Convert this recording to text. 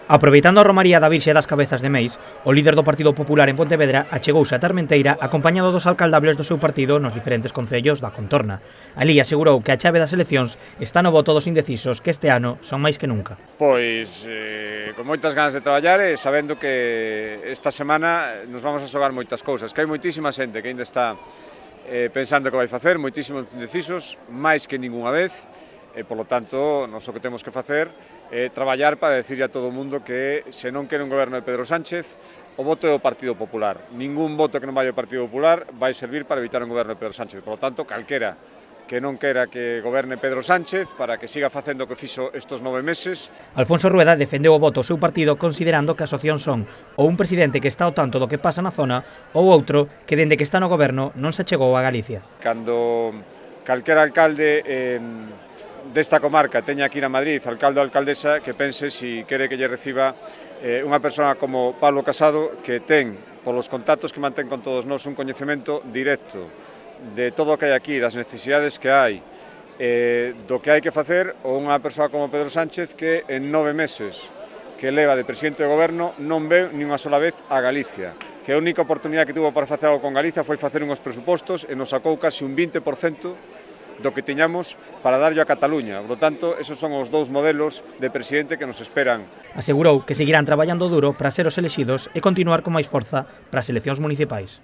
Aproveitando a romaría da Virxe das Cabezas de Meis, o líder do Partido Popular en Pontevedra achegouse a Termenteira acompañado dos alcaldables do seu partido nos diferentes concellos da contorna. Alí asegurou que a chave das eleccións está no voto dos indecisos, que este ano son máis que nunca. Pois, con moitas ganas de traballar e sabendo que esta semana nos vamos a xogar moitas cousas, que hai moitísima xente que ainda está pensando que vai facer, moitísimos indecisos, máis que ningunha vez, e, polo tanto, nos o que temos que facer é traballar para decirle a todo o mundo que se non quere un goberno de Pedro Sánchez, o voto é o Partido Popular. Ningún voto que non vai ao Partido Popular vai servir para evitar un goberno de Pedro Sánchez. Por lo tanto, calquera que non quera que goberne Pedro Sánchez para que siga facendo o que fixo estes 9 meses. Alfonso Rueda defendeu o voto ao seu partido considerando que as opcións son ou un presidente que está ao tanto do que pasa na zona ou outro que dende que está no goberno non se chegou a Galicia. Cando calquera alcalde desta comarca teña aquí na Madrid, alcalde ou alcaldesa, que pense si quere que lle reciba unha persona como Pablo Casado, que ten, polos contactos que mantén con todos nós, un coñecemento directo de todo o que hai aquí, das necesidades que hai, do que hai que facer, ou unha persoa como Pedro Sánchez que en 9 meses que leva de presidente do goberno non veu nin unha sola vez a Galicia, que a única oportunidade que tuvo para facer algo con Galicia foi facer unhos presupostos e nos sacou casi un 20% do que tiñamos para darlle a Cataluña. Por lo tanto, esos son os dous modelos de presidente que nos esperan. Asegurou que seguirán traballando duro para ser os elexidos e continuar con máis forza para as eleccións municipais.